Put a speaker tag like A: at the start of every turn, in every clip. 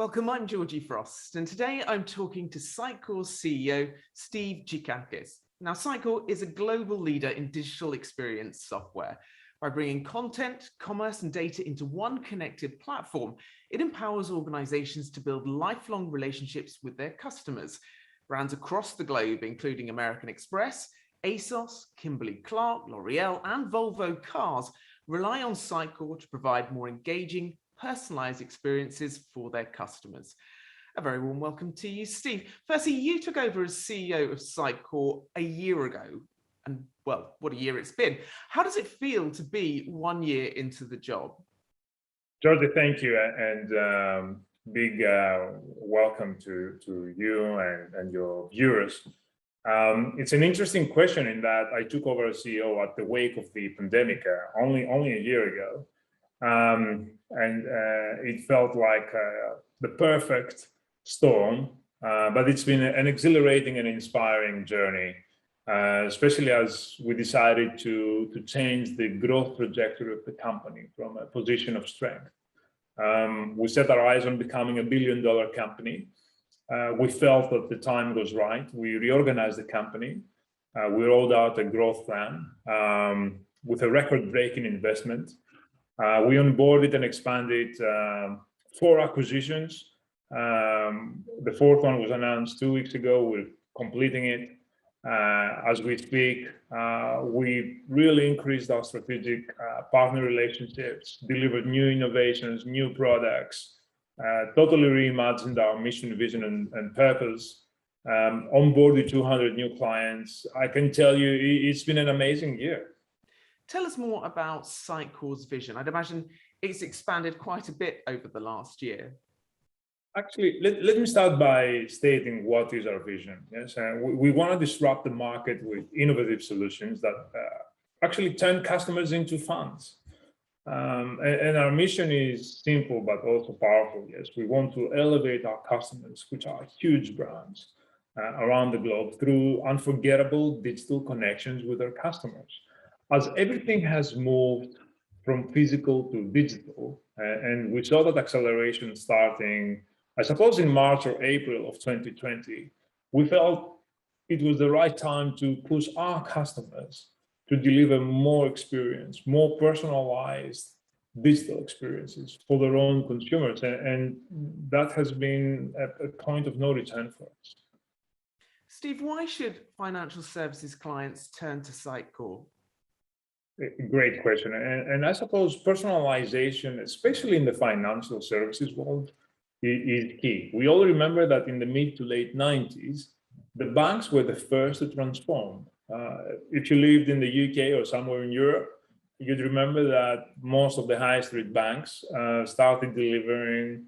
A: Welcome, I'm Georgie Frost, and today I'm talking to Sitecore's CEO, Steve Tzikakis. Now, Sitecore is a global leader in digital experience software. By bringing content, commerce, and data into one connected platform, it empowers organizations to build lifelong relationships with their customers. Brands across the globe, including American Express, ASOS, Kimberly-Clark, L'Oreal, and Volvo Cars, rely on Sitecore to provide more engaging, personalized experiences for their customers. A very warm welcome to you, Steve. Firstly, you took over as CEO of Sitecore a year ago, and well, what a year it's been. How does it feel to be 1 year into the job?
B: Georgie, thank you, and big welcome to you and your viewers. It's an interesting question in that I took over as CEO at the wake of the pandemic only a year ago. It felt like the perfect storm, but it's been an exhilarating and inspiring journey, especially as we decided to change the growth trajectory of the company from a position of strength. We set our eyes on becoming a billion-dollar company. We felt that the time was right. We reorganized the company. We rolled out a growth plan with a record-breaking investment. We onboarded and expanded 4 acquisitions. The 4th one was announced 2 weeks ago. We're completing it as we speak. We really increased our strategic partner relationships, delivered new innovations, new products, totally reimagined our mission, vision, and purpose, onboarded 200 new clients. I can tell you it's been an amazing year.
A: Tell us more about Sitecore's vision. I'd imagine it's expanded quite a bit over the last year.
B: Actually, let me start by stating what is our vision. Yes, we want to disrupt the market with innovative solutions that actually turn customers into fans. And our mission is simple but also powerful. Yes, we want to elevate our customers, which are huge brands around the globe, through unforgettable digital connections with their customers. As everything has moved from physical to digital, and we saw that acceleration starting, I suppose, in March or April of 2020, we felt it was the right time to push our customers to deliver more experience, more personalized digital experiences for their own consumers. And that has been a point of no return for us.
A: Steve, why should financial services clients turn to Sitecore?
B: Great question. And I suppose personalization, especially in the financial services world, is key. We all remember that in the mid to late 90s, the banks were the first to transform. If you lived in the UK or somewhere in Europe, you'd remember that most of the high street banks started delivering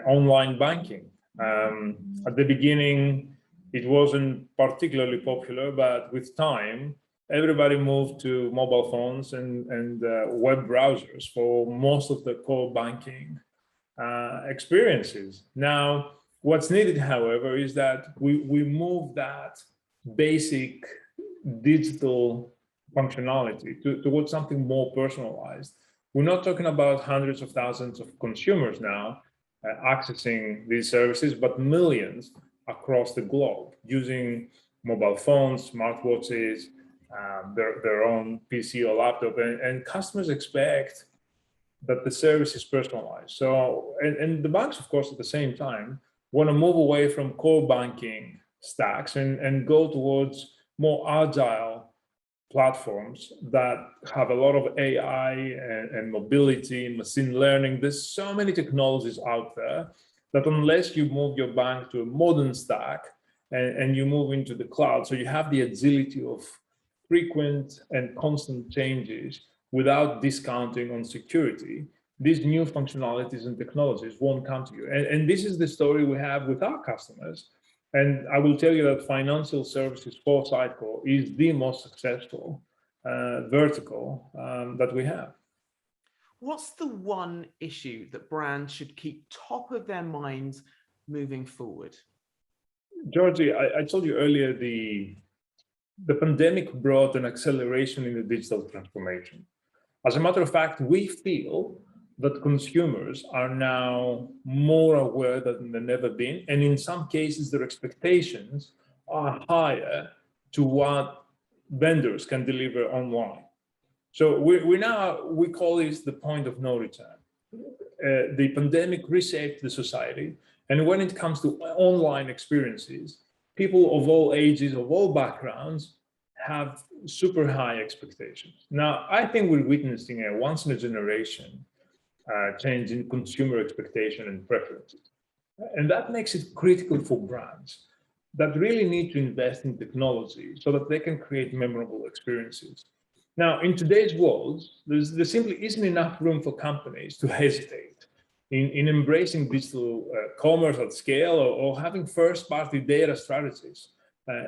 B: online banking. At the beginning, it wasn't particularly popular, but with time, everybody moved to mobile phones and web browsers for most of the core banking experiences. Now, what's needed, however, is that we move that basic digital functionality towards something more personalized. We're not talking about hundreds of thousands of consumers now accessing these services, but millions across the globe using mobile phones, smartwatches, their own PC or laptop, and customers expect that the service is personalized. So, and the banks, of course, at the same time, want to move away from core banking stacks and go towards more agile platforms that have a lot of AI and mobility, machine learning. There's so many technologies out there that unless you move your bank to a modern stack and you move into the cloud, so you have the agility of frequent and constant changes without discounting on security, these new functionalities and technologies won't come to you. And this is the story we have with our customers. And I will tell you that financial services for Sitecore is the most successful vertical that we have.
A: What's the one issue that brands should keep top of their minds moving forward?
B: Georgie, I told you earlier, the pandemic brought an acceleration in the digital transformation. As a matter of fact, we feel that consumers are now more aware than they've ever been. And in some cases, their expectations are higher to what vendors can deliver online. So we call this the point of no return. The pandemic reshaped the society. And when it comes to online experiences, people of all ages, of all backgrounds, have super high expectations. Now, I think we're witnessing a once in a generation change in consumer expectation and preferences. And that makes it critical for brands that really need to invest in technology so that they can create memorable experiences. Now, in today's world, there simply isn't enough room for companies to hesitate in embracing digital commerce at scale or having first-party data strategies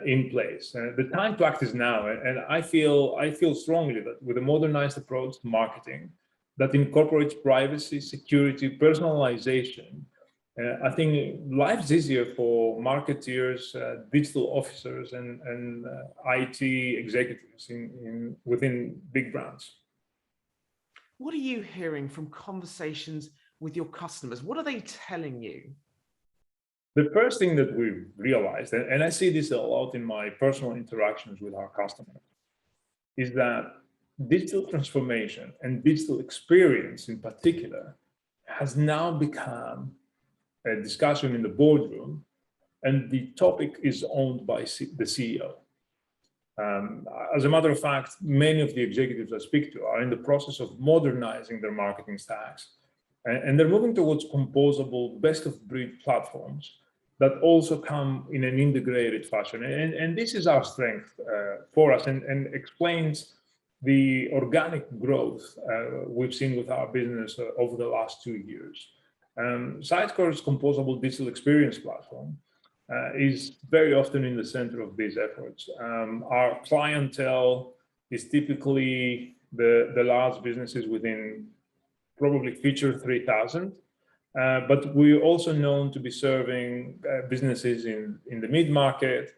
B: in place. The time to act is now, and I feel strongly that with a modernized approach to marketing that incorporates privacy, security, personalization, I think life's easier for marketeers, digital officers, and IT executives within big brands.
A: What are you hearing from conversations with your customers? What are they telling you?
B: The first thing that we realized, and I see this a lot in my personal interactions with our customers, is that digital transformation and digital experience in particular has now become a discussion in the boardroom, and the topic is owned by the CEO. As a matter of fact, many of the executives I speak to are in the process of modernizing their marketing stacks, and they're moving towards composable, best-of-breed platforms that also come in an integrated fashion. And this is our strength for us, and explains the organic growth we've seen with our business over the last 2 years. Sitecore's composable digital experience platform is very often in the center of these efforts. Our clientele is typically the large businesses within probably Feature 3000, but we're also known to be serving businesses in the mid-market,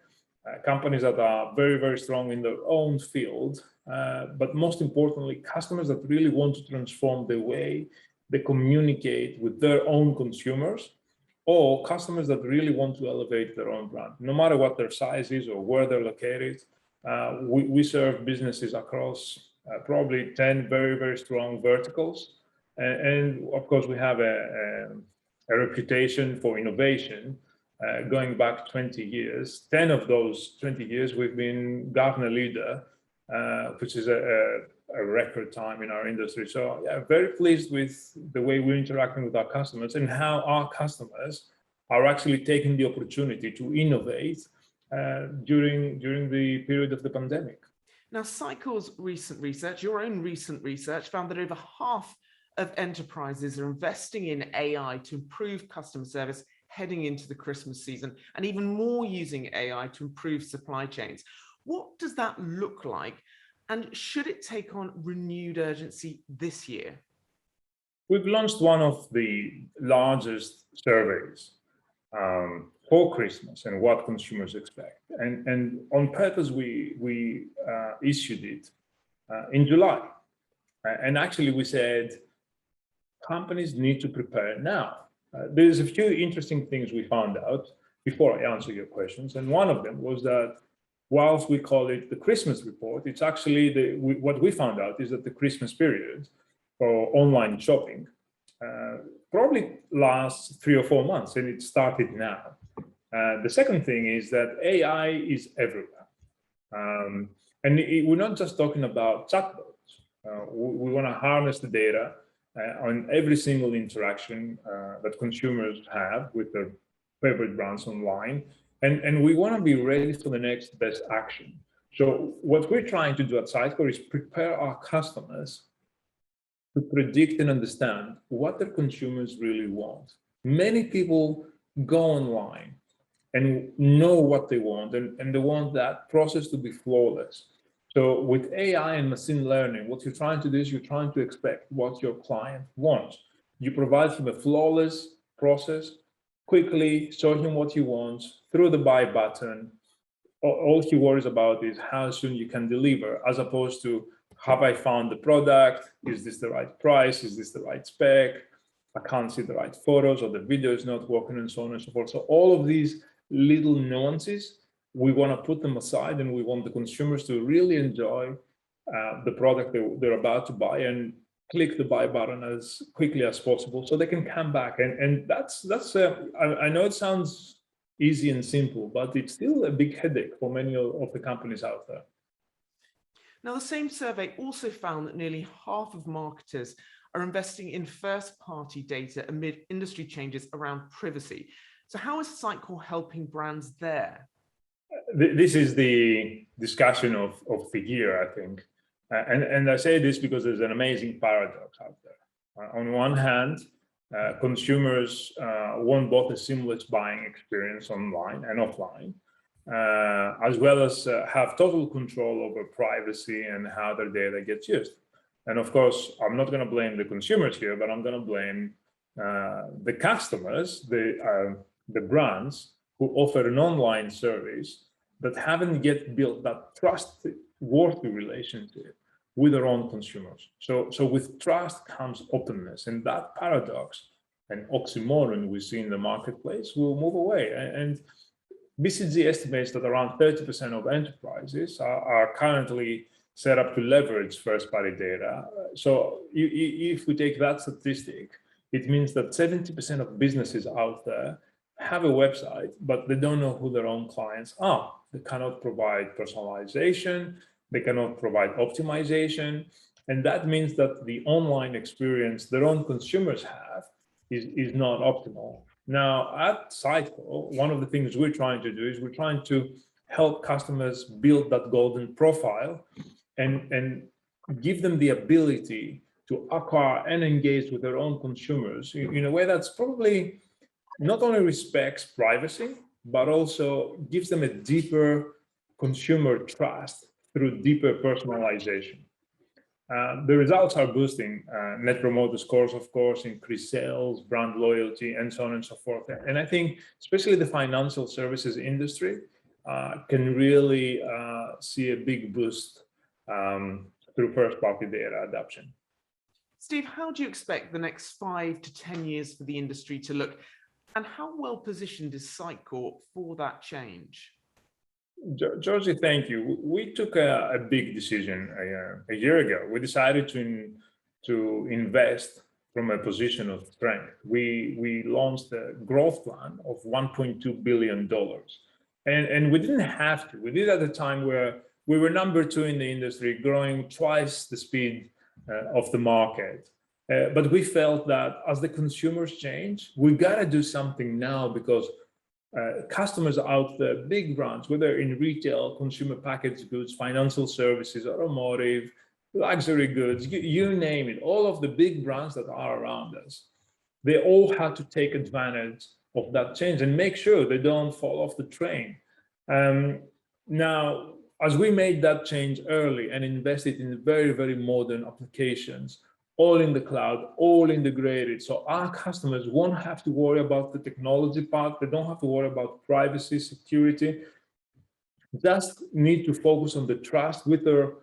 B: companies that are very, very strong in their own field, but most importantly, customers that really want to transform the way they communicate with their own consumers, or customers that really want to elevate their own brand. No matter what their size is or where they're located, we serve businesses across probably 10 very, very strong verticals. And of course, we have a reputation for innovation going back 20 years. 10 of those 20 years, we've been Gartner leader, which is a record time in our industry. So yeah, very pleased with the way we're interacting with our customers and how our customers are actually taking the opportunity to innovate during the period of the pandemic.
A: Now, Sitecore's recent research, your own recent research, found that over half of enterprises are investing in AI to improve customer service heading into the Christmas season, and even more using AI to improve supply chains. What does that look like? And should it take on renewed urgency this year?
B: We've launched one of the largest surveys for Christmas and what consumers expect. And on purpose, we issued it in July. And actually, we said, companies need to prepare now. There's a few interesting things we found out before I answer your questions. And one of them was that whilst we call it the Christmas report, it's actually what we found out is that the Christmas period for online shopping probably lasts 3 or 4 months, and it started now. The second thing is that AI is everywhere. And we're not just talking about chatbots. We want to harness the data on every single interaction that consumers have with their favorite brands online. And we want to be ready for the next best action. So what we're trying to do at Sitecore is prepare our customers to predict and understand what their consumers really want. Many people go online and know what they want, and they want that process to be flawless. So with AI and machine learning, what you're trying to do is you're trying to expect what your client wants. You provide him a flawless process, quickly show him what he wants through the buy button. All he worries about is how soon you can deliver, as opposed to have I found the product? Is this the right price? Is this the right spec? I can't see the right photos, or the video is not working, and so on and so forth. So all of these little nuances, we want to put them aside, and we want the consumers to really enjoy the product they're about to buy and click the buy button as quickly as possible so they can come back. And that's I know it sounds easy and simple, but it's still a big headache for many of the companies out there.
A: Now, the same survey also found that nearly half of marketers are investing in first-party data amid industry changes around privacy. So how is Sitecore helping brands there?
B: This is the discussion of the year, I think. And I say this because there's an amazing paradox out there. On one hand, consumers want both a seamless buying experience online and offline, as well as have total control over privacy and how their data gets used. And of course, I'm not going to blame the consumers here, but I'm going to blame the customers, the brands who offer an online service that haven't yet built that trustworthy relationship with their own consumers. So with trust comes openness, and that paradox and oxymoron we see in the marketplace will move away. And BCG estimates that around 30% of enterprises are currently set up to leverage first-party data. So if we take that statistic, it means that 70% of businesses out there have a website, but they don't know who their own clients are. They cannot provide personalization, they cannot provide optimization, and that means that the online experience their own consumers have is not optimal. Now, at Sitecore, one of the things we're trying to do is we're trying to help customers build that golden profile and give them the ability to acquire and engage with their own consumers in a way that's probably not only respects privacy, but also gives them a deeper consumer trust through deeper personalization. The results are boosting net promoter scores, of course, increased sales, brand loyalty, and so on and so forth. And I think especially the financial services industry can really see a big boost through first-party data adoption.
A: Steve, how do you expect the next 5 to 10 years for the industry to look? And how well positioned is Sitecore for that change?
B: Georgie, thank you. We took a big decision a year ago. We decided to invest from a position of strength. We launched a growth plan of $1.2 billion. And we didn't have to. We did it at a time where we were number 2 in the industry, growing twice the speed of the market. But we felt that as the consumers change, we got to do something now, because customers out there, big brands, whether in retail, consumer packaged goods, financial services, automotive, luxury goods, you name it, all of the big brands that are around us, they all had to take advantage of that change and make sure they don't fall off the train. Now, as we made that change early and invested in very, very modern applications, all in the cloud, all integrated, so our customers won't have to worry about the technology part, they don't have to worry about privacy, security, just need to focus on the trust with their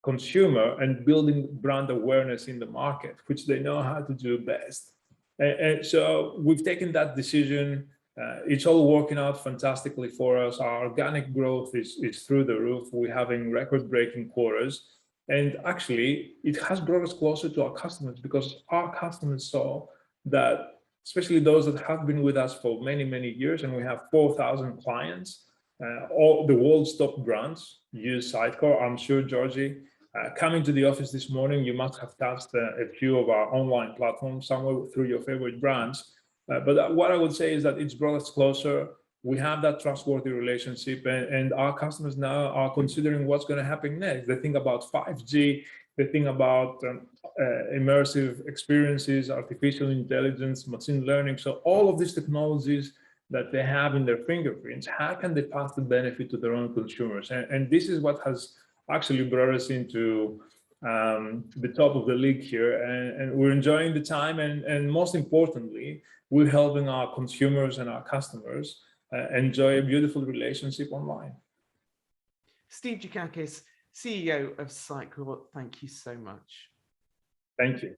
B: consumer and building brand awareness in the market, which they know how to do best. And so we've taken that decision. It's all working out fantastically for us. Our organic growth is through the roof. We're having record-breaking quarters. And actually, it has brought us closer to our customers, because our customers saw that, especially those that have been with us for many, many years, and we have 4,000 clients, all the world's top brands use Sitecore. I'm sure, Georgie, coming to the office this morning, you must have touched a few of our online platforms somewhere through your favorite brands. But what I would say is that it's brought us closer. We have that trustworthy relationship, and our customers now are considering what's going to happen next. They think about 5G, they think about immersive experiences, artificial intelligence, machine learning. So all of these technologies that they have in their fingerprints, how can they pass the benefit to their own consumers? And this is what has actually brought us into the top of the league here, and we're enjoying the time, and most importantly, we're helping our consumers and our customers enjoy a beautiful relationship online.
A: Steve Tzikakis, CEO of Sitecore, thank you so much.
B: Thank you.